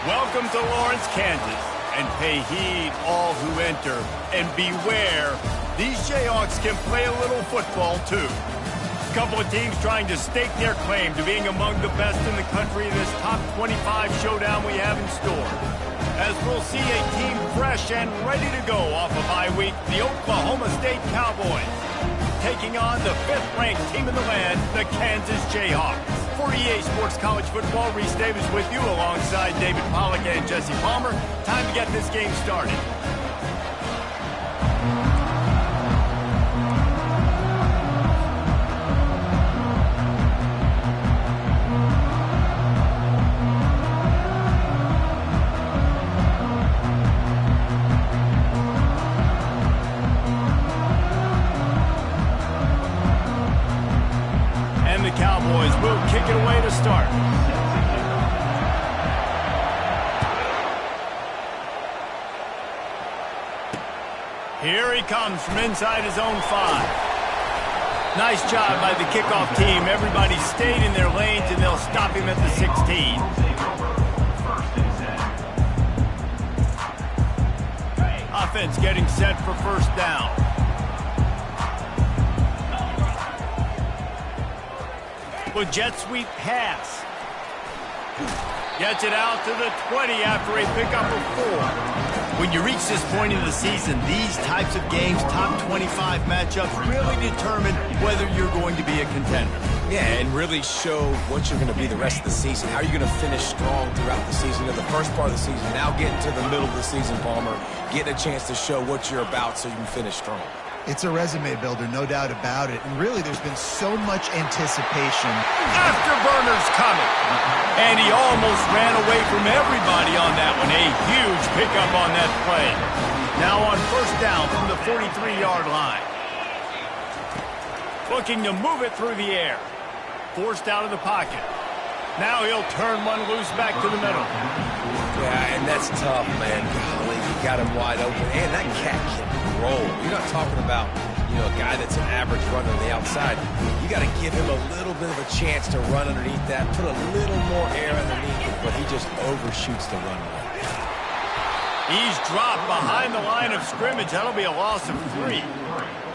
Welcome to Lawrence, Kansas, and pay heed all who enter, and beware, these Jayhawks can play a little football too. A couple of teams trying to stake their claim to being among the best in the country in this top 25 showdown we have in store. As we'll see a team fresh and ready to go off a bye week, the Oklahoma State Cowboys, taking on the 5th-ranked team in the land, the Kansas Jayhawks. For EA Sports College Football, Reese Davis with you alongside David Pollack and Jesse Palmer. Time to get this game started. Cowboys will kick it away to start. Here he comes from inside his own 5. Nice job by the kickoff team. Everybody stayed in their lanes, and they'll stop him at the 16. Offense getting set for first down. With jet sweep pass. Gets it out to the 20 after a pickup of 4. When you reach this point in the season, these types of games, top 25 matchups, really determine whether you're going to be a contender. Yeah, and really show what you're going to be the rest of the season. How are you going to finish strong throughout the season, or the first part of the season, now getting to the middle of the season, Palmer, getting a chance to show what you're about so you can finish strong. It's a resume builder, no doubt about it. And really, there's been so much anticipation. Afterburner's coming. And he almost ran away from everybody on that one. A huge pickup on that play. Now on first down from the 43-yard line. Looking to move it through the air. Forced out of the pocket. Now he'll turn one loose back to the middle. Yeah, and that's tough, man. Golly, you got him wide open. And that cat can roll. You're not talking about, a guy that's an average runner on the outside. You got to give him a little bit of a chance to run underneath that, put a little more air underneath it, but he just overshoots the runway. He's dropped behind the line of scrimmage. That'll be a loss of 3.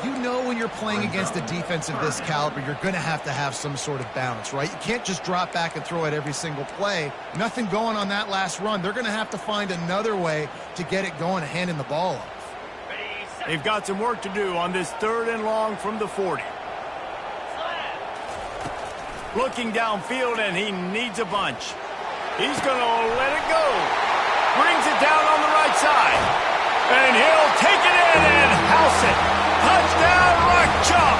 You know when you're playing against a defense of this caliber, you're going to have some sort of balance, right? You can't just drop back and throw it every single play. Nothing going on that last run. They're going to have to find another way to get it going and handing the ball off. They've got some work to do on this 3rd and long from the 40. Looking downfield, and he needs a bunch. He's going to let it go. Brings it down on the right side. And he'll take it in and house it. Touchdown, Rock Chalk.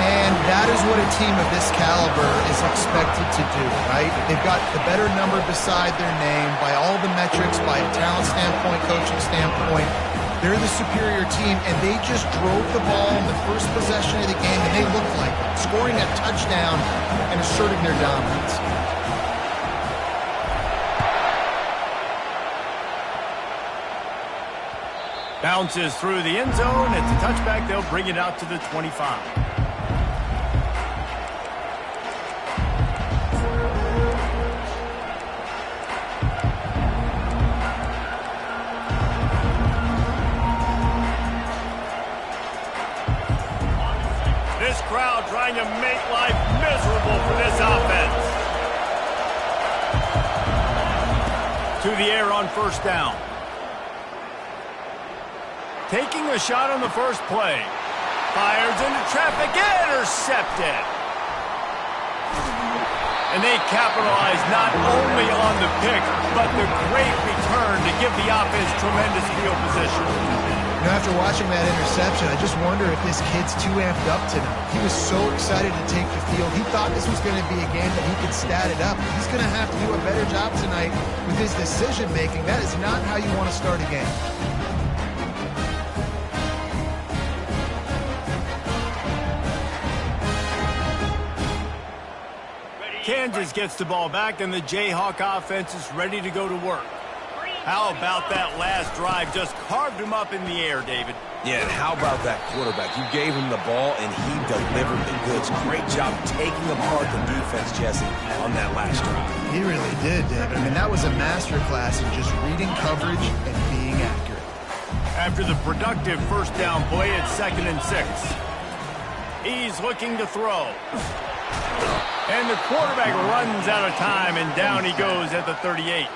And that is what a team of this caliber is expected to do, right? They've got the better number beside their name by all the metrics, by a talent standpoint, coaching standpoint. They're the superior team, and they just drove the ball in the first possession of the game, and they looked like it, scoring a touchdown and asserting their dominance. Bounces through the end zone. It's a touchback. They'll bring it out to the 25. This crowd trying to make life miserable for this offense. To the air on first down. Taking a shot on the first play. Fires into traffic. Intercepted. And they capitalize not only on the pick, but the great return to give the offense tremendous field position. After watching that interception, I just wonder if this kid's too amped up tonight. He was so excited to take the field. He thought this was going to be a game that he could stat it up. He's going to have to do a better job tonight with his decision-making. That is not how you want to start a game. Kansas gets the ball back, and the Jayhawk offense is ready to go to work. How about that last drive? Just carved him up in the air, David. Yeah, and how about that quarterback? You gave him the ball, and he delivered the goods. Great job taking apart the defense, Jesse, on that last drive. He really did, David. I mean, that was a masterclass in just reading coverage and being accurate. After the productive first down play at 2nd and 6. He's looking to throw. And the quarterback runs out of time, and down he goes at the 38.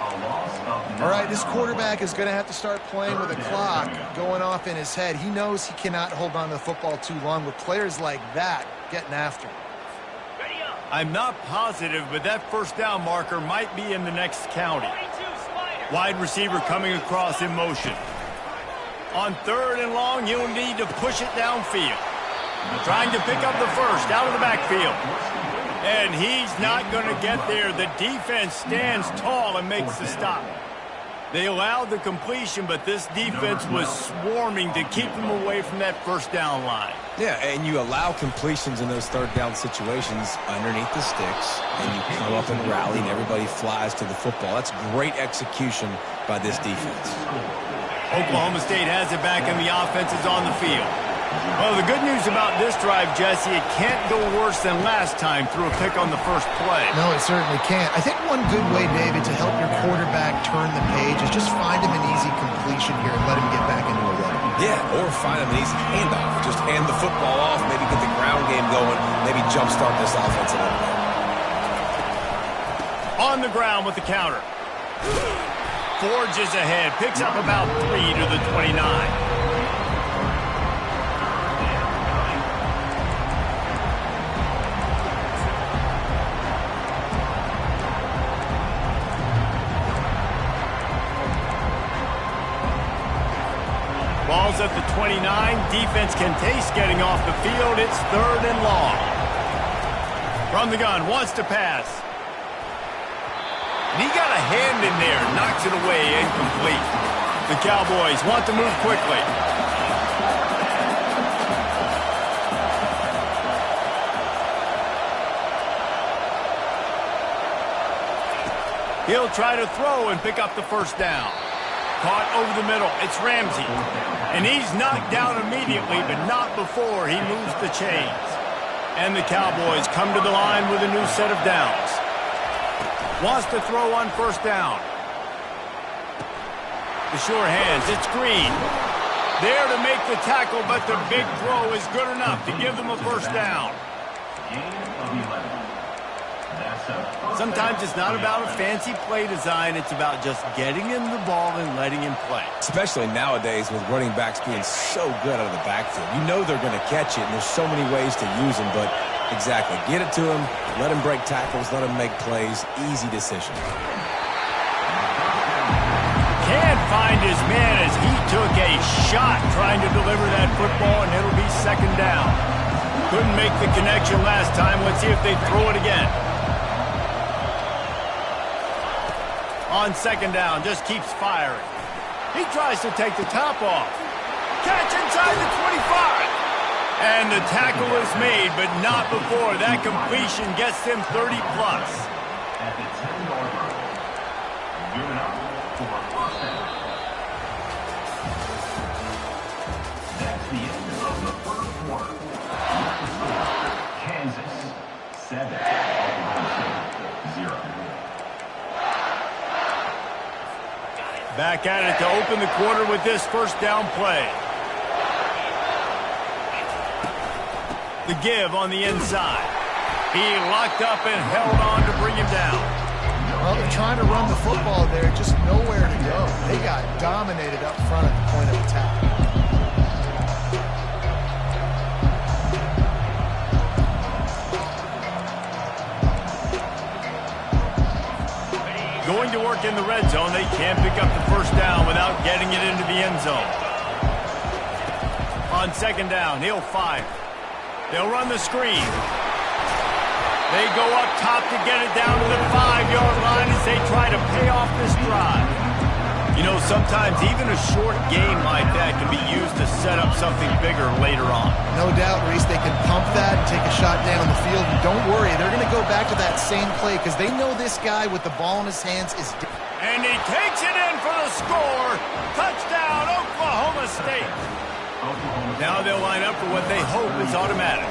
All right, this quarterback is going to have to start playing with a clock going off in his head. He knows he cannot hold on to the football too long with players like that getting after him. I'm not positive, but that first down marker might be in the next county. Wide receiver coming across in motion. On 3rd and long, you'll need to push it downfield. Trying to pick up the first out of the backfield. And he's not going to get there. The defense stands tall and makes the stop. They allowed the completion, but this defense was swarming to keep them away from that first down line. Yeah, and you allow completions in those 3rd down situations underneath the sticks, and you come up and rally, and everybody flies to the football. That's great execution by this defense. Oklahoma State has it back, and the offense is on the field. Well, the good news about this drive, Jesse, it can't go worse than last time through a pick on the first play. No, it certainly can't. I think one good way, David, to help your quarterback turn the page is just find him an easy completion here and let him get back into a rhythm. Yeah, or find him an easy handoff. Just hand the football off, maybe get the ground game going, maybe jumpstart this offense a little bit. On the ground with the counter. Forges ahead, picks up about 3 to the 29. Ball's at the 29. Defense can taste getting off the field. It's 3rd and long. From the gun, wants to pass. And he got a hand in there, knocks it away, incomplete. The Cowboys want to move quickly. He'll try to throw and pick up the first down. Caught over the middle. It's Ramsey. And he's knocked down immediately, but not before he moves the chains. And the Cowboys come to the line with a new set of downs. Wants to throw on first down. The sure hands. It's Green. There to make the tackle, but the big throw is good enough to give them a first down. Sometimes it's not about a fancy play design. It's about just getting him the ball and letting him play. Especially nowadays with running backs being so good out of the backfield. You know they're going to catch it, and there's so many ways to use them, but exactly. Get it to him, let him break tackles, let him make plays. Easy decision. Can't find his man as he took a shot trying to deliver that football, and it'll be 2nd down. Couldn't make the connection last time. Let's see if they throw it again. On 2nd down, just keeps firing. He tries to take the top off. Catch inside the 25. And the tackle is made, but not before. That completion gets them 30+. At the 10-yard line, given up for a first down. That's the end of the first quarter. Kansas 7, Oklahoma State 0. Back at it to open the quarter with this first down play. The give on the inside. He locked up and held on to bring him down. Well, they're trying to run the football there, just nowhere to go. They got dominated up front at the point of attack. Going to work in the red zone. They can't pick up the first down without getting it into the end zone. On 2nd down, he'll fire. They'll run the screen. They go up top to get it down to the 5-yard line as they try to pay off this drive. You know, sometimes even a short game like that can be used to set up something bigger later on. No doubt, Reese, they can pump that and take a shot down the field. And don't worry, they're going to go back to that same play because they know this guy with the ball in his hands is... And he takes it in for the score. Touchdown, Oklahoma State. Now they'll line up for what they hope is automatic.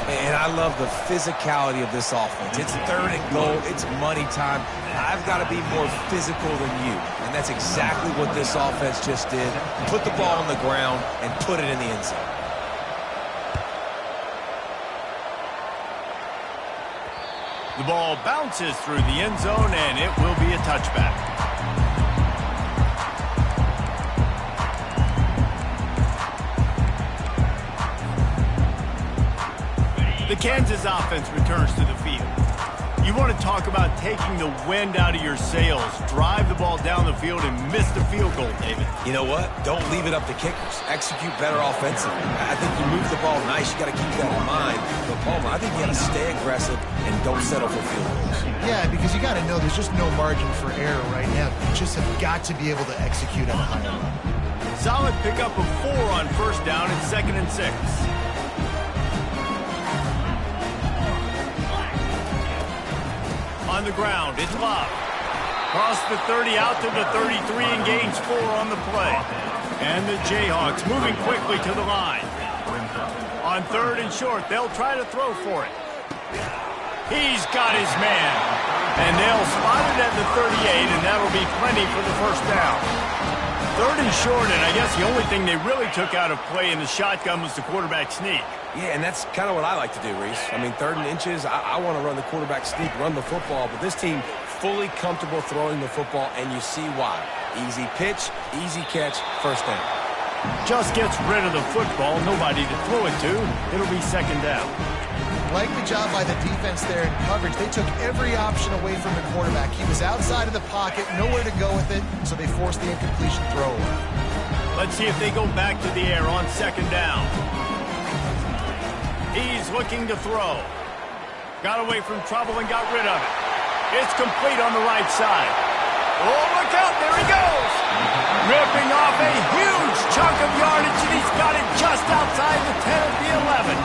And I love the physicality of this offense. It's 3rd and goal. It's money time. I've got to be more physical than you. And that's exactly what this offense just did. Put the ball on the ground and put it in the end zone. The ball bounces through the end zone, and it will be a touchback. The Kansas offense returns to the field. You want to talk about taking the wind out of your sails. Drive the ball down the field and miss the field goal, David. You know what? Don't leave it up to kickers. Execute better offensively. I think you move the ball nice. You got to keep that in mind. But, Palmer, I think you got to stay aggressive and don't settle for field goals. Yeah, because you got to know there's just no margin for error right now. You just have got to be able to execute at a higher level. Solid pickup of 4 on first down and 2nd and 6. On the ground, it's Love. Cross the 30 out to the 33 and gains 4 on the play. And the Jayhawks moving quickly to the line. On 3rd and short, they'll try to throw for it. He's got his man. And they'll spot it at the 38, and that'll be plenty for the first down. 3rd and short, and I guess the only thing they really took out of play in the shotgun was the quarterback sneak. Yeah, and that's kind of what I like to do, Reese. I mean, 3rd and inches, I want to run the quarterback sneak, run the football, but this team fully comfortable throwing the football, and you see why. Easy pitch, easy catch, first down. Just gets rid of the football, nobody to throw it to. It'll be 2nd down. Like the job by the defense there in coverage. They took every option away from the quarterback. He was outside of the pocket, nowhere to go with it, so they forced the incompletion throw. Let's see if they go back to the air on 2nd down. He's looking to throw. Got away from trouble and got rid of it. It's complete on the right side. Oh, look out, there he goes. Ripping off a huge chunk of yardage, and he's got it just outside the 10 of the 11.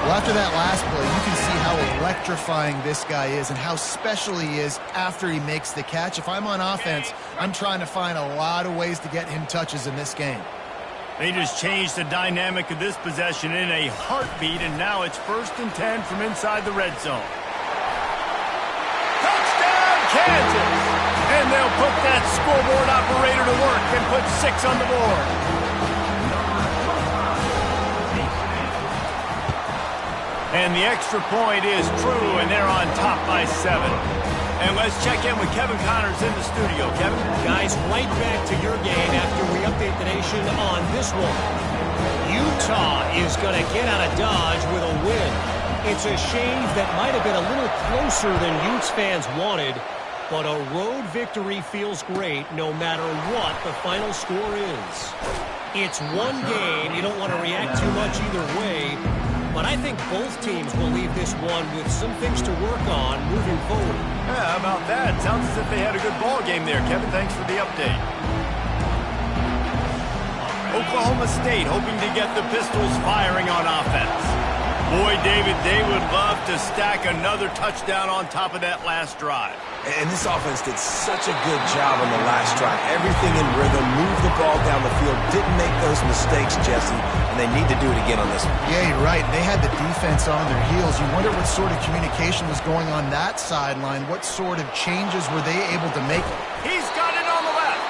Well, after that last play, you can see how electrifying this guy is and how special he is after he makes the catch. If I'm on offense, I'm trying to find a lot of ways to get him touches in this game. They just changed the dynamic of this possession in a heartbeat, and now it's 1st and 10 from inside the red zone. Touchdown, Kansas! And they'll put that scoreboard operator to work and put 6 on the board. And the extra point is true, and they're on top by 7. And let's check in with Kevin Connors in the studio. Kevin? Guys, right back to your game after we update the nation on this one. Utah is going to get out of Dodge with a win. It's a shave that might have been a little closer than Utes fans wanted, but a road victory feels great no matter what the final score is. It's one game. You don't want to react too much either way. But I think both teams will leave this one with some things to work on moving forward. Yeah, how about that? Sounds as if they had a good ball game there. Kevin, thanks for the update. Oklahoma State hoping to get the Pistols firing on offense. Boy, David, they would love to stack another touchdown on top of that last drive. And this offense did such a good job on the last drive. Everything in rhythm, moved the ball down the field, didn't make those mistakes, Jesse, and they need to do it again on this one. Yeah, you're right. They had the defense on their heels. You wonder what sort of communication was going on that sideline. What sort of changes were they able to make? He's got it on the left.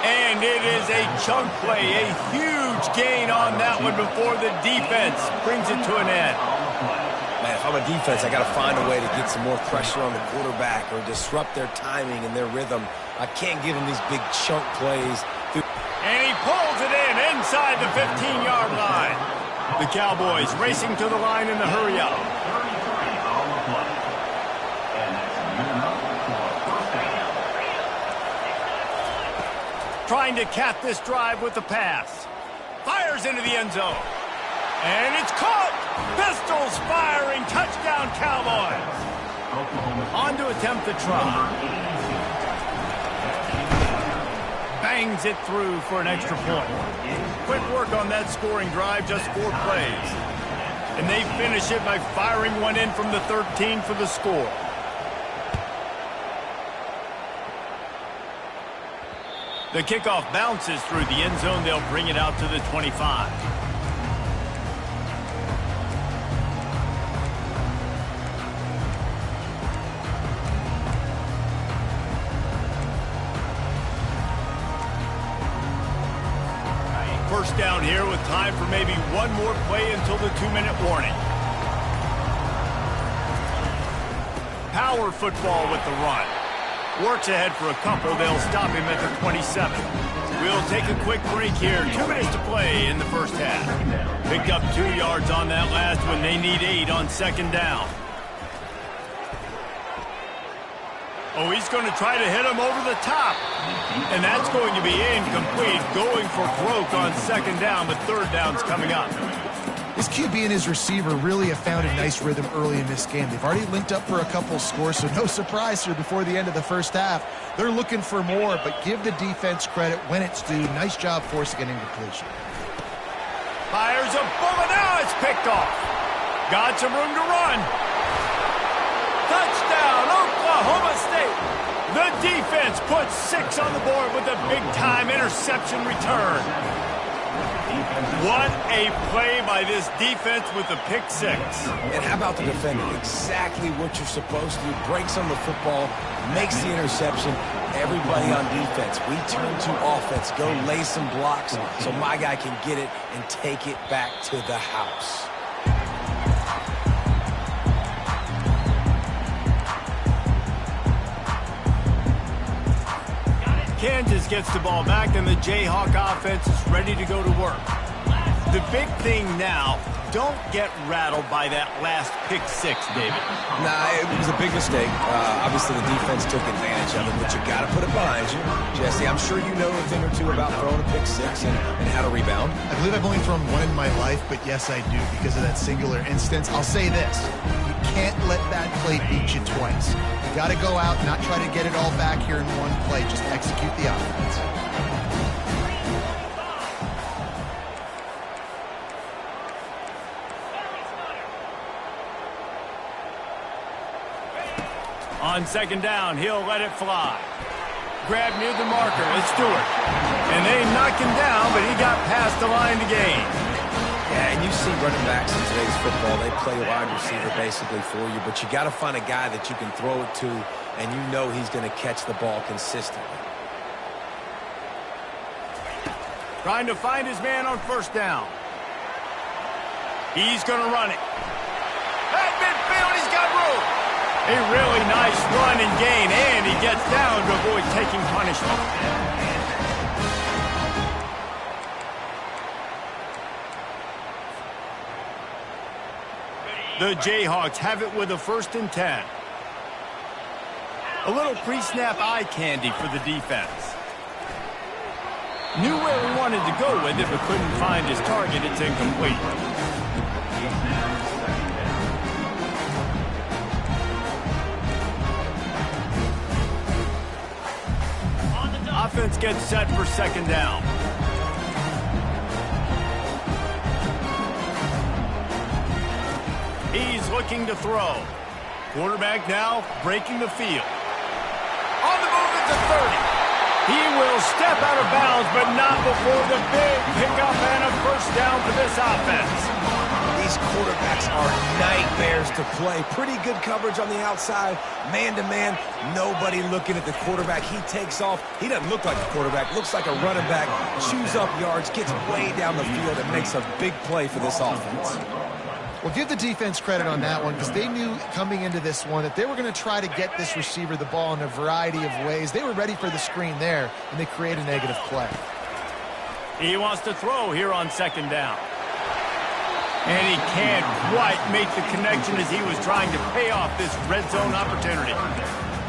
And it is a chunk play, a huge gain on that one before the defense brings it to an end. Man, if I'm a defense, I got to find a way to get some more pressure on the quarterback or disrupt their timing and their rhythm. I can't give them these big chunk plays. And he pulls it in inside the 15-yard line. The Cowboys racing to the line in the hurry-up. Trying to cap this drive with the pass. Fires into the end zone. And it's caught! Pistols firing! Touchdown, Cowboys! On to attempt the try. bangs it through for an extra point. Quick work on that scoring drive, just 4 plays. And they finish it by firing one in from the 13 for the score. The kickoff bounces through the end zone. They'll bring it out to the 25. First down here with time for maybe one more play until the 2-minute warning. Power football with the run. Works ahead for a couple. They'll stop him at the 27. We'll take a quick break here. 2 minutes to play in the first half. Picked up 2 yards on that last one. They need 8 on second down. Oh, he's going to try to hit him over the top. And that's going to be incomplete. Going for broke on second down, but third down's coming up. His QB and his receiver really have found a nice rhythm early in this game. They've already linked up for a couple scores, so no surprise here before the end of the first half. They're looking for more, but give the defense credit when it's due. Nice job forcing an incompletion. Fires a bullet. Now it's picked off. Got some room to run. Touchdown, Oklahoma State. The defense puts 6 on the board with a big-time interception return. What a play by this defense with the pick 6. And how about the defender? Exactly what you're supposed to do. Breaks on the football, makes the interception. Everybody on defense, we turn to offense. Go lay some blocks so my guy can get it and take it back to the house. Kansas gets the ball back, and the Jayhawk offense is ready to go to work. The big thing now, don't get rattled by that last pick 6, David. Nah, it was a big mistake. Obviously, the defense took advantage of it, but you got to put it behind you. Jesse, I'm sure you know a thing or two about throwing a pick 6 and how to rebound. I believe I've only thrown one in my life, but yes, I do because of that singular instance. I'll say this. You can't let that play beat you twice. You got to go out, not try to get it all back here in one play. Just execute the offense. On second down, he'll let it fly. Grab near the marker. It's Stewart. And they knock him down, but he got past the line to gain. Yeah, and you see running backs in today's football, they play wide receiver basically for you, but you got to find a guy that you can throw it to, and you know he's going to catch the ball consistently. Trying to find his man on first down. He's going to run it. At midfield, he's got room. A really nice run and gain, and he gets down to avoid taking punishment. The Jayhawks have it with a 1st and 10. A little pre-snap eye candy for the defense. Knew where he wanted to go with it, but couldn't find his target. It's incomplete. Offense gets set for second down. He's looking to throw. Quarterback now breaking the field. On the move at the 30. He will step out of bounds, but not before the big pickup and a first down for this offense. These quarterbacks are nightmares to play. Pretty good coverage on the outside. Man-to-man, nobody looking at the quarterback. He takes off. He doesn't look like a quarterback. Looks like a running back. Chews up yards, gets way down the field, and makes a big play for this offense. Well, give the defense credit on that one because they knew coming into this one that they were going to try to get this receiver the ball in a variety of ways. They were ready for the screen there, and they create a negative play. He wants to throw here on second down. And he can't quite make the connection as he was trying to pay off this red zone opportunity.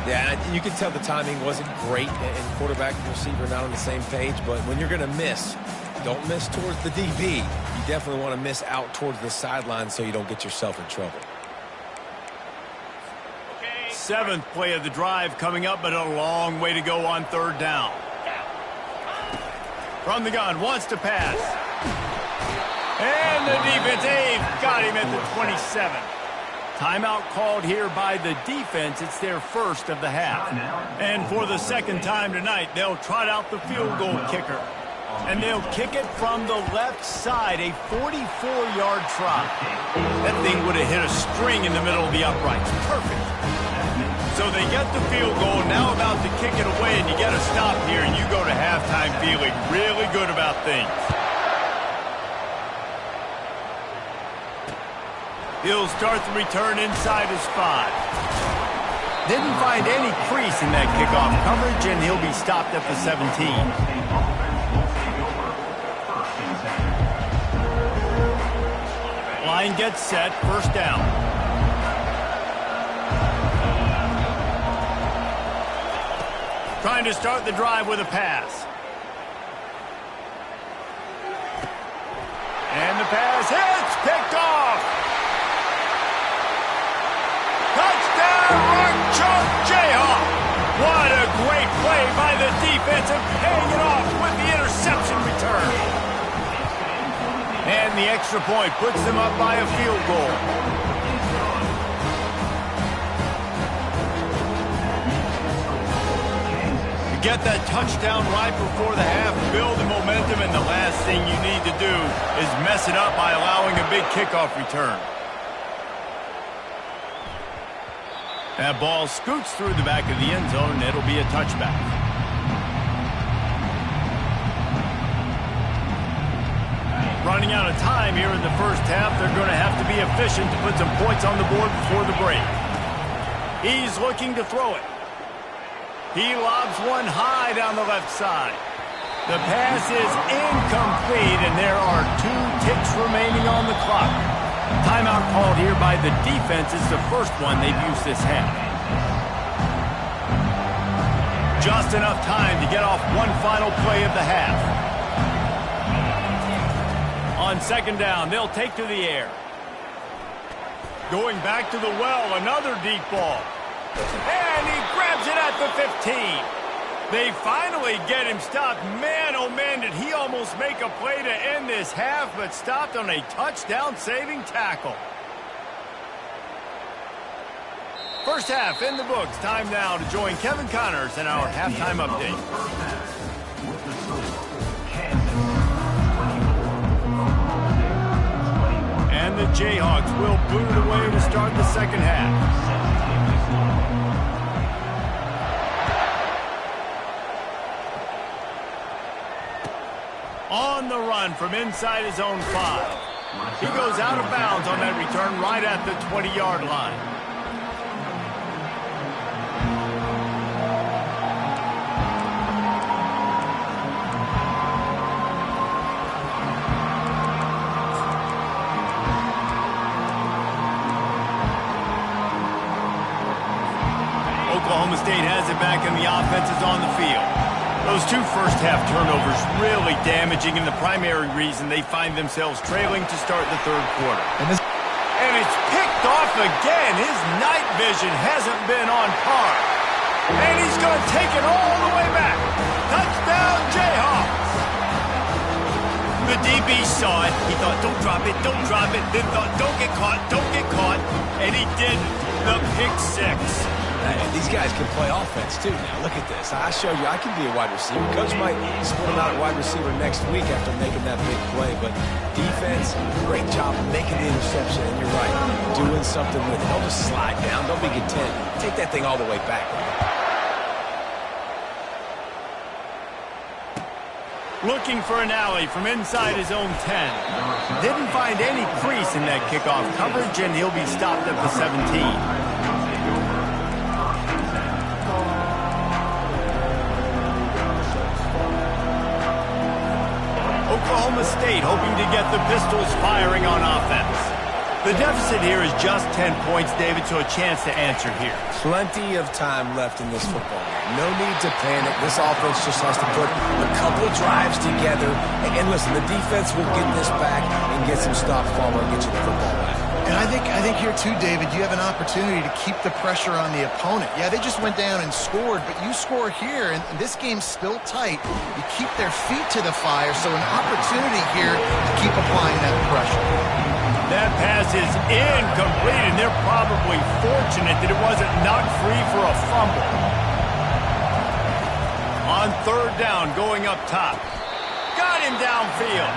Yeah, you can tell the timing wasn't great, and quarterback and receiver not on the same page, but when you're going to miss, don't miss towards the DB. You definitely want to miss out towards the sideline so you don't get yourself in trouble. 7th play of the drive coming up, but a long way to go on third down. From the gun, wants to pass. And the defense, they've got him at the 27. Timeout called here by the defense. It's their first of the half. And for the second time tonight, they'll trot out the field goal kicker. And they'll kick it from the left side, a 44-yard trot. That thing would have hit a string in the middle of the uprights. Perfect. So they get the field goal, now about to kick it away, and you get a stop here, and you go to halftime feeling really good about things. He'll start the return inside his 5. Didn't find any crease in that kickoff coverage, and he'll be stopped at the 17. Line gets set, first down. Trying to start the drive with a pass. And the pass hits, picked off. Touchdown, Jayhawk. What a great play by the defense and paying it off with the interception return. And the extra point puts them up by a field goal. You get that touchdown right before the half, build the momentum, and the last thing you need to do is mess it up by allowing a big kickoff return. That ball scoots through the back of the end zone, and it'll be a touchback. Running out of time here in the first half, they're going to have to be efficient to put some points on the board before the break. He's looking to throw it. He lobs one high down the left side. The pass is incomplete, and there are 2 ticks remaining on the clock. Timeout called here by the defense. It's the first one they've used this half. Just enough time to get off one final play of the half. On second down, they'll take to the air. Going back to the well, another deep ball. And he grabs it at the 15. They finally get him stopped. Man, oh man, did he almost make a play to end this half, but stopped on a touchdown-saving tackle. First half in the books. Time now to join Kevin Connors in our halftime update. And the Jayhawks will boot it away to start the second half. On the run from inside his own 5. He goes out of bounds on that return right at the 20-yard line. Oklahoma State has it back and the offense is on the field. Those 2 first-half turnovers really damaging, and the primary reason they find themselves trailing to start the third quarter. And it's picked off again. His night vision hasn't been on par. And he's going to take it all the way back. Touchdown, Jayhawks. The DB saw it. He thought, don't drop it, don't drop it. Then thought, don't get caught, don't get caught. And he didn't. The pick 6. And these guys can play offense, too. Now, look at this. I showed you I can be a wide receiver. Coach might split him out at wide receiver next week after making that big play. But defense, great job making the interception. And you're right, doing something with it. Don't just slide down. Don't be content. Take that thing all the way back. Looking for an alley from inside his own 10. Didn't find any crease in that kickoff coverage, and he'll be stopped at the 17. Oklahoma State hoping to get the Pistols firing on offense. The deficit here is just 10 points, David, so a chance to answer here. Plenty of time left in this football game. No need to panic. This offense just has to put a couple of drives together. And listen, the defense will get this back and get some stops following and get you the football back. And I think here too, David, you have an opportunity to keep the pressure on the opponent. Yeah, they just went down and scored, but you score here, and this game's still tight. You keep their feet to the fire, so an opportunity here to keep applying that pressure. That pass is incomplete, and they're probably fortunate that it wasn't knocked free for a fumble. On third down, going up top. Got him downfield.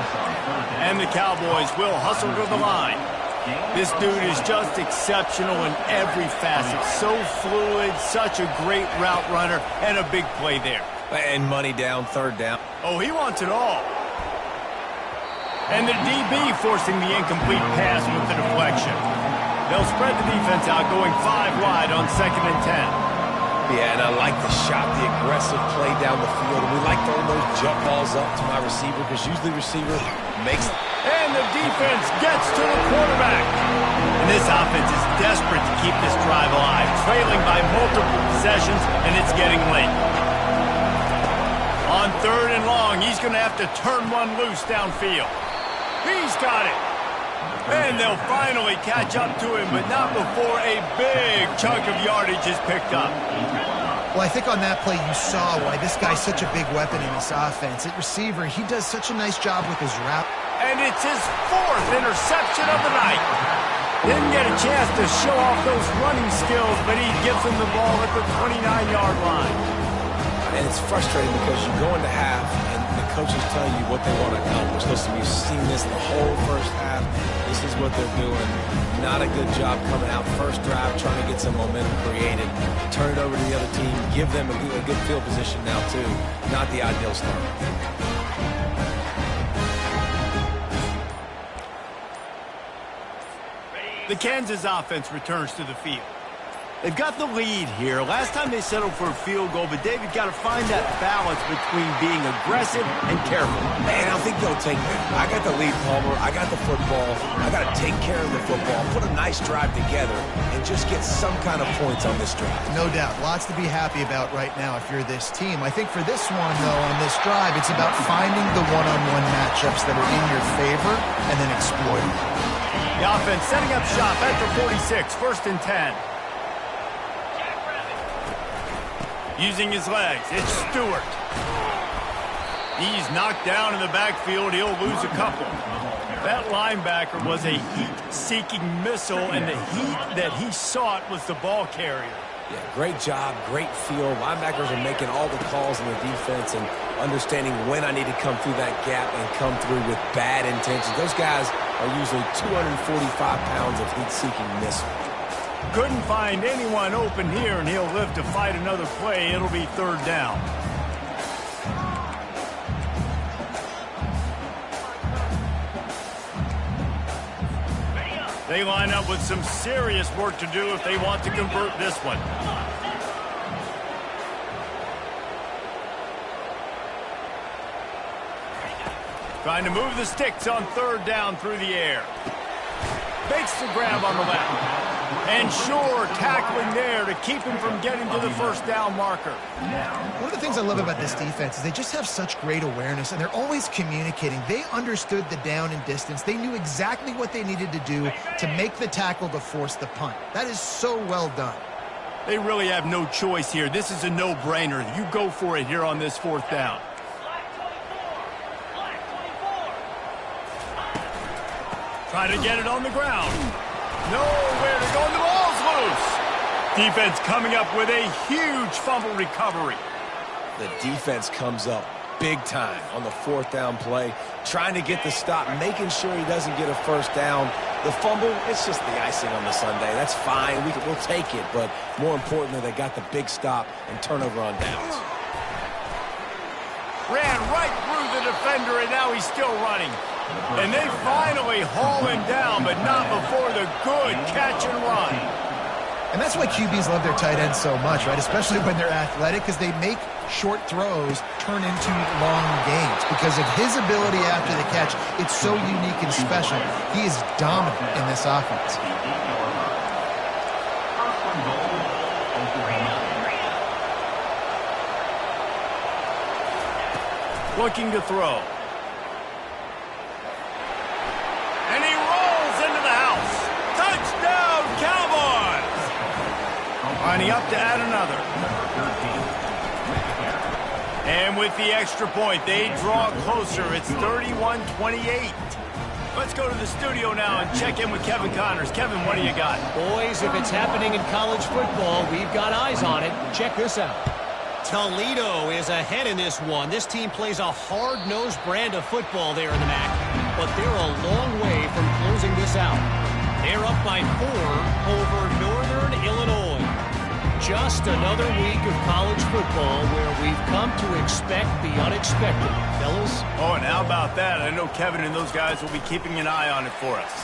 And the Cowboys will hustle to the line. This dude is just exceptional in every facet. So fluid, such a great route runner, and a big play there. And money down, third down. Oh, he wants it all. And the DB forcing the incomplete pass with the deflection. They'll spread the defense out, going 5 wide on 2nd and 10. Yeah, and I like the shot, the aggressive play down the field. And we like throwing those jump balls up to my receiver because usually receiver makes... And the defense gets to the quarterback. And this offense is desperate to keep this drive alive, trailing by multiple possessions, and it's getting late. On 3rd and long, he's going to have to turn one loose downfield. He's got it. And they'll finally catch up to him, but not before a big chunk of yardage is picked up. Well, I think on that play you saw why this guy's such a big weapon in this offense. At receiver, he does such a nice job with his route. And it's his 4th interception of the night. Didn't get a chance to show off those running skills, but he gives them the ball at the 29-yard line. And it's frustrating because you go into half and the coaches tell you what they want to accomplish. Listen, we've seen this the whole first half. This is what they're doing. Not a good job coming out first drive, trying to get some momentum created. Turn it over to the other team. Give them a good field position now, too. Not the ideal start. The Kansas offense returns to the field. They've got the lead here. Last time they settled for a field goal, but David got to find that balance between being aggressive and careful. Man, I think they'll take that. I got the lead, Palmer. I got the football. I got to take care of the football, put a nice drive together, and just get some kind of points on this drive. No doubt. Lots to be happy about right now if you're this team. I think for this one, though, on this drive, it's about finding the one-on-one matchups that are in your favor and then exploiting them. The offense setting up shop at the 46, 1st and 10. Using his legs, it's Stewart. He's knocked down in the backfield. He'll lose a couple. That linebacker was a heat-seeking missile, and the heat that he sought was the ball carrier. Yeah, great job, great feel. Linebackers are making all the calls in the defense and understanding when I need to come through that gap and come through with bad intentions. Those guys are usually 245 pounds of heat-seeking missile. Couldn't find anyone open here, and he'll live to fight another play. It'll be 3rd down. They line up with some serious work to do if they want to convert this one. Trying to move the sticks on 3rd down through the air. Makes the grab on the left. And sure, tackling there to keep him from getting to the 1st down marker. One of the things I love about this defense is they just have such great awareness, and they're always communicating. They understood the down and distance. They knew exactly what they needed to do to make the tackle to force the punt. That is so well done. They really have no choice here. This is a no-brainer. You go for it here on this 4th down. Trying to get it on the ground. Nowhere to go, and the ball's loose. Defense coming up with a huge fumble recovery. The defense comes up big time on the 4th down play, trying to get the stop, making sure he doesn't get a 1st down. The fumble, it's just the icing on the sundae. That's fine. We'll take it, but more importantly, they got the big stop and turnover on downs. Ran right through the defender, and now he's still running. And they finally haul him down, but not before the good catch and run. And that's why QBs love their tight ends so much, right? Especially when they're athletic, because they make short throws turn into long gains. Because of his ability after the catch, it's so unique and special. He is dominant in this offense. Looking to throw. And he rolls into the house. Lining up to add another. And with the extra point, they draw closer. It's 31-28. Let's go to the studio now and check in with Kevin Connors. Kevin, what do you got? Boys, if it's happening in college football, we've got eyes on it. Check this out. Toledo is ahead in this one. This team plays a hard-nosed brand of football there in the MAC, but they're a long way from closing this out. They're up by 4 over Northern Illinois. Just another week of college football where we've come to expect the unexpected, fellas. Oh, and how about that? I know Kevin and those guys will be keeping an eye on it for us.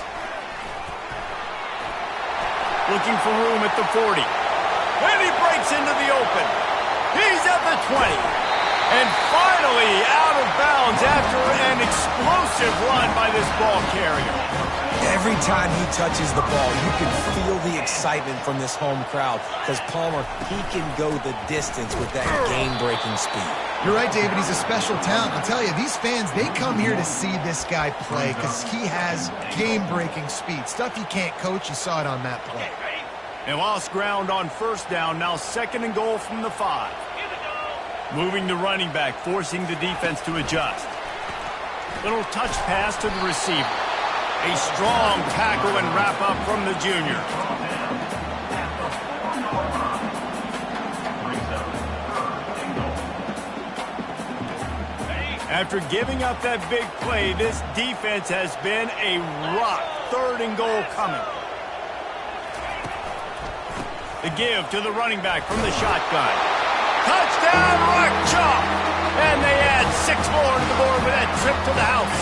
Looking for room at the 40. And he breaks into the open. He's at the 20. And finally out of bounds after an explosive run by this ball carrier. Every time he touches the ball, you can feel the excitement from this home crowd because Palmer, he can go the distance with that game-breaking speed. You're right, David. He's a special talent. I'll tell you, these fans, they come here to see this guy play because he has game-breaking speed. Stuff you can't coach. You saw it on that play. They lost ground on first down. Now 2nd and goal from the 5. Moving the running back, forcing the defense to adjust. Little touch pass to the receiver. A strong tackle and wrap up from the junior. After giving up that big play, this defense has been a rock. 3rd and goal coming. The give to the running back from the shotgun. Touchdown, Rock Chalk! And they add 6 more to the board with that trip to the house.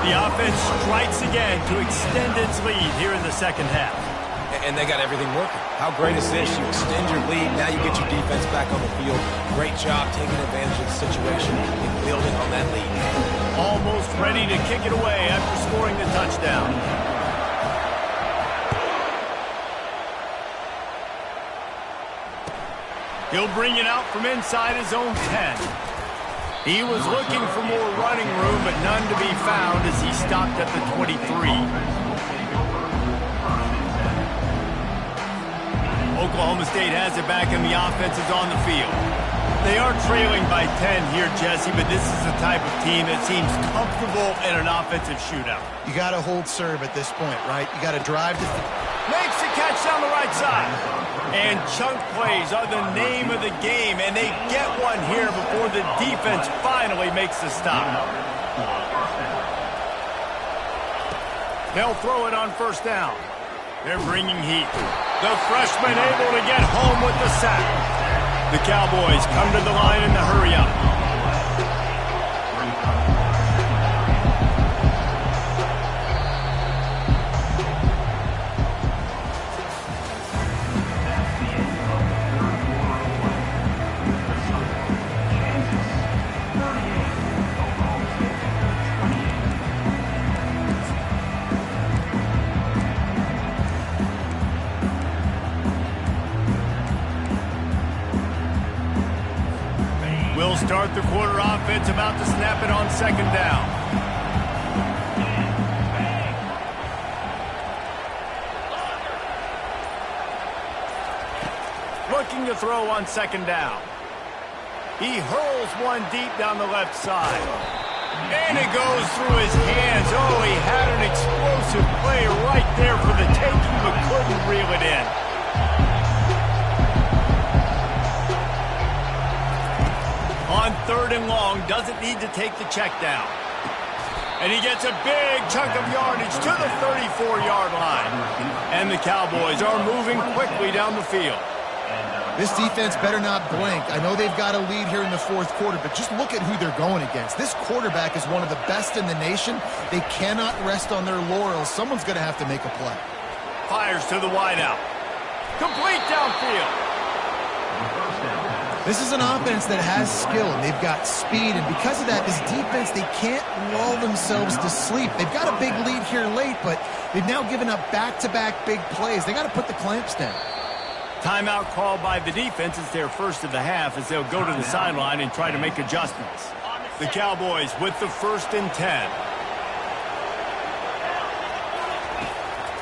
The offense strikes again to extend its lead here in the second half. And they got everything working. How great is this? You extend your lead, now you get your defense back on the field. Great job taking advantage of the situation and building on that lead. Almost ready to kick it away after scoring the touchdown. He'll bring it out from inside his own 10. He was looking for more running room, but none to be found as he stopped at the 23. Oklahoma State has it back and the offense is on the field. They are trailing by 10 here, Jesse, but this is the type of team that seems comfortable in an offensive shootout. You got to hold serve at this point, right? You got to drive the... Makes the catch down the right side. And chunk plays are the name of the game, and they get one here before the defense finally makes the stop. They'll throw it on first down. They're bringing heat. The freshman able to get home with the sack. The Cowboys come to the line in the hurry-up. We'll start the quarter offense, about to snap it on 2nd down. Looking to throw on 2nd down. He hurls one deep down the left side. And it goes through his hands. Oh, he had an explosive play right there for the taking, but couldn't reel it in. On 3rd and long, doesn't need to take the check down. And he gets a big chunk of yardage to the 34-yard line. And the Cowboys are moving quickly down the field. This defense better not blink. I know they've got a lead here in the 4th quarter, but just look at who they're going against. This quarterback is one of the best in the nation. They cannot rest on their laurels. Someone's going to have to make a play. Fires to the wideout. Complete downfield. This is an offense that has skill, and they've got speed, and because of that, this defense, they can't lull themselves to sleep. They've got a big lead here late, but they've now given up back-to-back big plays. They got to put the clamps down. Timeout called by the defense. It's their first of the half as they'll go to the sideline and try to make adjustments. The Cowboys with the 1st and 10.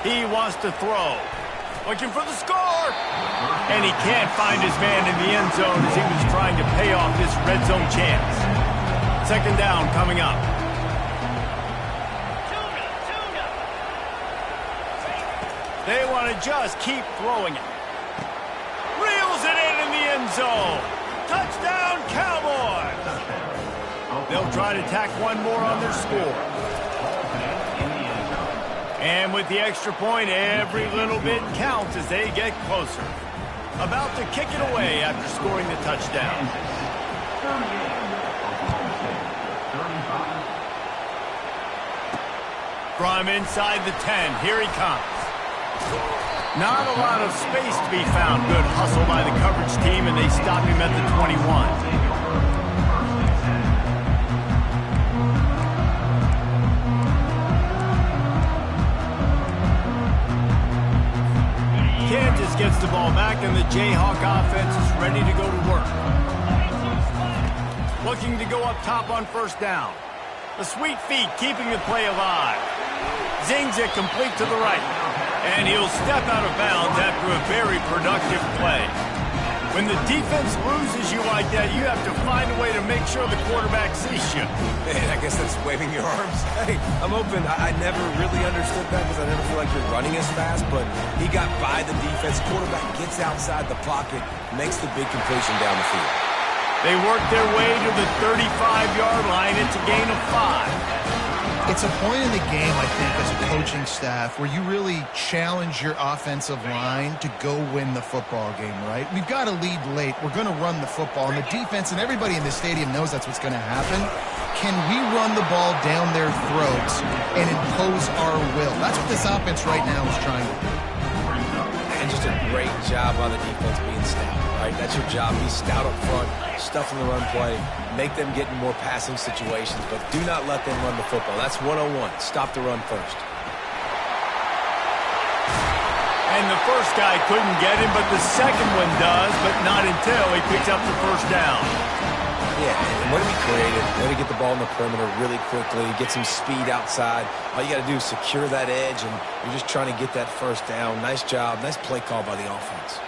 He wants to throw. Looking for the score. And he can't find his man in the end zone as he was trying to pay off this red zone chance. Second down coming up. They want to just keep throwing it. Reels it in the end zone. Touchdown, Cowboys! They'll try to tack one more on their score. And with the extra point, every little bit counts as they get closer. About to kick it away after scoring the touchdown. From inside the 10, here he comes. Not a lot of space to be found. Good hustle by the coverage team, and they stop him at the 21. Kansas gets the ball back, and the Jayhawk offense is ready to go to work. Looking to go up top on first down. The sweet feet keeping the play alive. Zings it complete to the right. And he'll step out of bounds after a very productive play. When the defense loses you like that, you have to find a way to make sure the quarterback sees you. Man, I guess that's waving your arms. Hey, I'm open. I never really understood that because I never feel like you're running as fast, but he got by the defense. Quarterback gets outside the pocket, makes the big completion down the field. They work their way to the 35-yard line. It's a gain of 5. It's a point in the game, I think, as a coaching staff, where you really challenge your offensive line to go win the football game, right? We've got to lead late. We're going to run the football. And the defense and everybody in the stadium knows that's what's going to happen. Can we run the ball down their throats and impose our will? That's what this offense right now is trying to do. And just a great job on the defense being stout, right? That's your job. Be stout up front, stuff in the run play, make them get in more passing situations, but do not let them run the football. That's 101. Stop the run first. And the first guy couldn't get him, but the second one does, but not until he picks up the first down. Yeah, and way to be creative, way to get the ball in the perimeter really quickly, get some speed outside. All you got to do is secure that edge, and you're just trying to get that first down. Nice job, nice play call by the offense.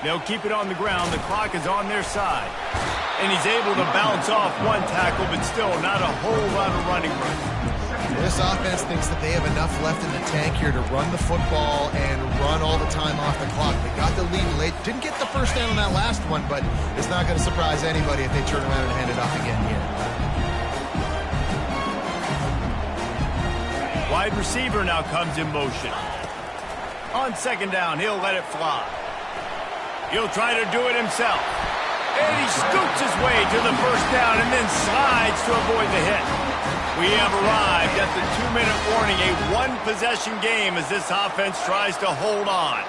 They'll keep it on the ground. The clock is on their side. And he's able to bounce off one tackle, but still not a whole lot of running room. This offense thinks that they have enough left in the tank here to run the football and run all the time off the clock. They got the lead late. Didn't get the first down on that last one, but it's not going to surprise anybody if they turn around and hand it off again here. Wide receiver now comes in motion. On second down, he'll let it fly. He'll try to do it himself. And he scoots his way to the first down and then slides to avoid the hit. We have arrived at the 2-minute warning, a one-possession game as this offense tries to hold on.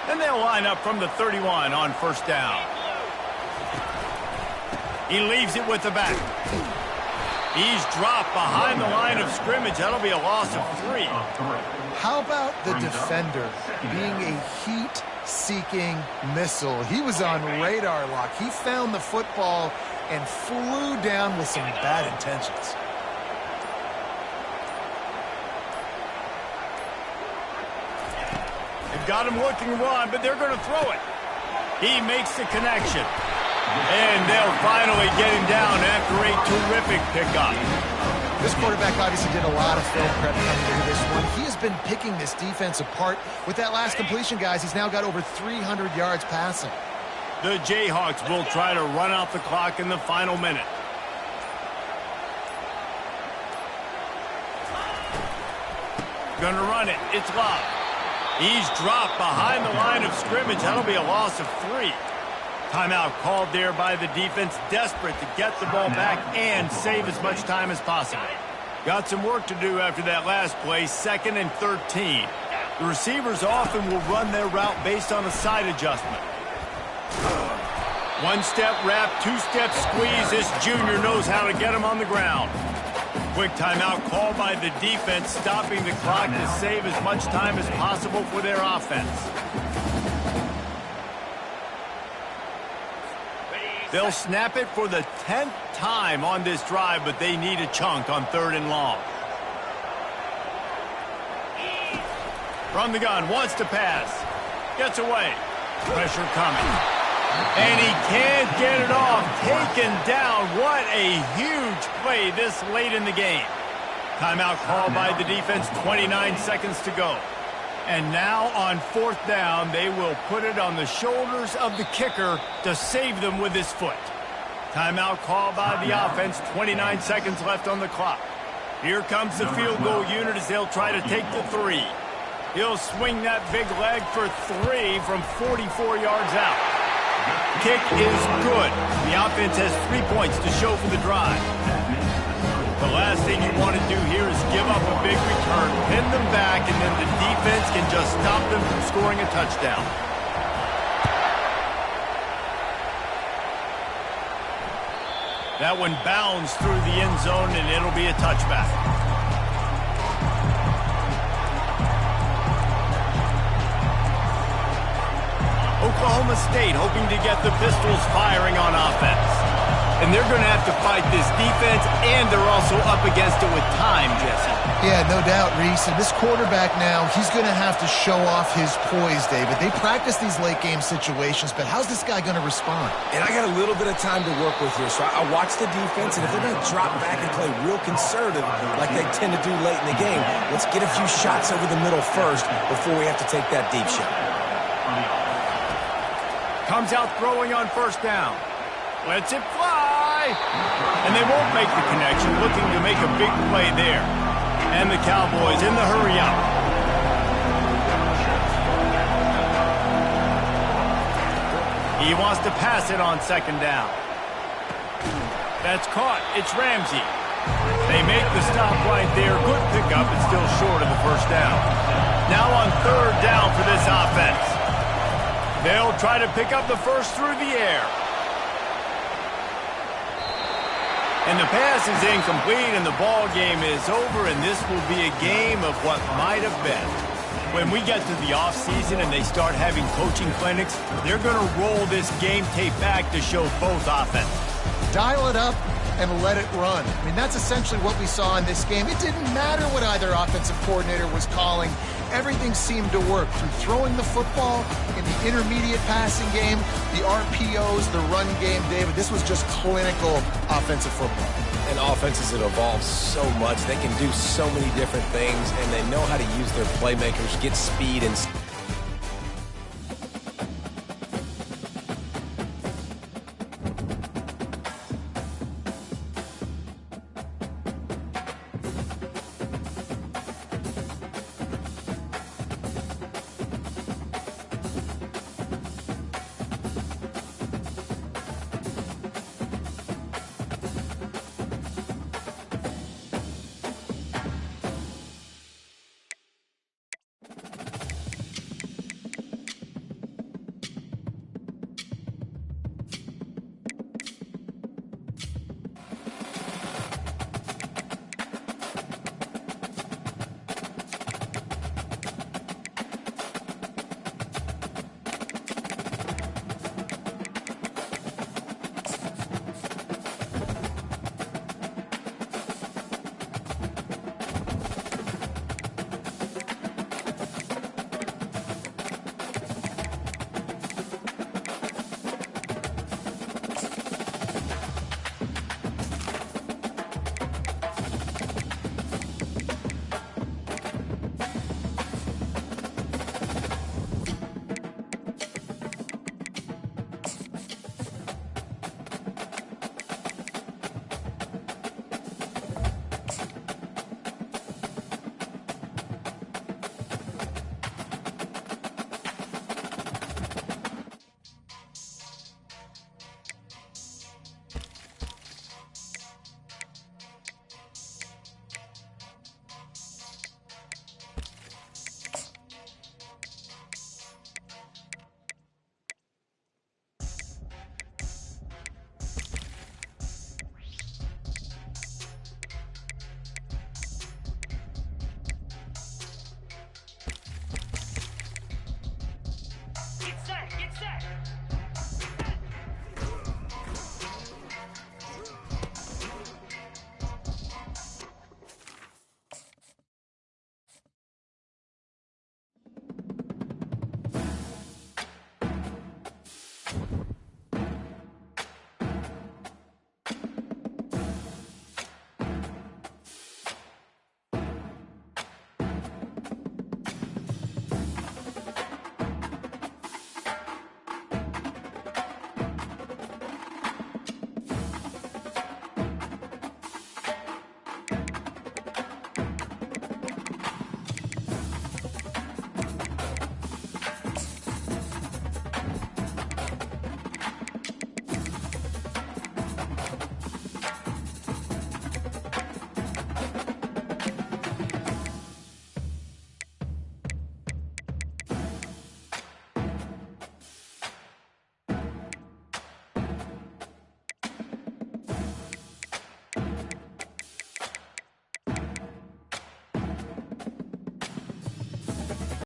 And they'll line up from the 31 on first down. He leaves it with the back. He's dropped behind the line of scrimmage. That'll be a loss of 3. How about the defender being a heat-seeking missile? He was on radar lock. He found the football and flew down with some bad intentions. They've got him looking to run, but they're going to throw it. He makes the connection. And they'll finally get him down after a terrific pickup. This quarterback obviously did a lot of film prep coming into this one. He has been picking this defense apart. With that last completion, guys, he's now got over 300 yards passing. The Jayhawks will try to run out the clock in the final minute. Gonna run it. It's Love. He's dropped behind the line of scrimmage. That'll be a loss of 3. Timeout called there by the defense, desperate to get the ball back and save as much time as possible. Got some work to do after that last play, 2nd and 13. The receivers often will run their route based on a side adjustment. One-step wrap, two-step squeeze. This junior knows how to get him on the ground. Quick timeout called by the defense, stopping the clock to save as much time as possible for their offense. They'll snap it for the 10th time on this drive, but they need a chunk on 3rd and long. From the gun, wants to pass. Gets away. Pressure coming. And he can't get it off. Taken down. What a huge play this late in the game. Timeout called by the defense, 29 seconds to go. And now on 4th down, they will put it on the shoulders of the kicker to save them with his foot. Timeout called by the offense, 29 seconds left on the clock. Here comes the field goal unit as they'll try to take the 3. He'll swing that big leg for 3 from 44 yards out. Kick is good. The offense has 3 points to show for the drive. The last thing you want to do here is give up a big return, pin them back, and then the defense can just stop them from scoring a touchdown. That one bounds through the end zone, and it'll be a touchback. Oklahoma State hoping to get the Pistols firing on offense. And they're going to have to fight this defense, and they're also up against it with time, Jesse. Yeah, no doubt, Reese. And this quarterback now, he's going to have to show off his poise, David. They practice these late-game situations, but how's this guy going to respond? And I got a little bit of time to work with here, so I watch the defense, and if they're going to drop back and play real conservative like they tend to do late in the game, let's get a few shots over the middle first before we have to take that deep shot. Comes out throwing on 1st down. Lets it fly. And they won't make the connection, looking to make a big play there. And the Cowboys in the hurry up. He wants to pass it on 2nd down. That's caught. It's Ramsey. They make the stop right there. Good pickup, but still short of the 1st down. Now on 3rd down for this offense. They'll try to pick up the first through the air. And the pass is incomplete, and the ball game is over, and this will be a game of what might have been. When we get to the offseason and they start having coaching clinics, they're going to roll this game tape back to show both offenses. Dial it up and let it run. I mean, that's essentially what we saw in this game. It didn't matter what either offensive coordinator was calling. Everything seemed to work through throwing the football in the intermediate passing game, the RPOs, the run game, David. This was just clinical offensive football. And offenses that evolve so much. They can do so many different things, and they know how to use their playmakers, get speed and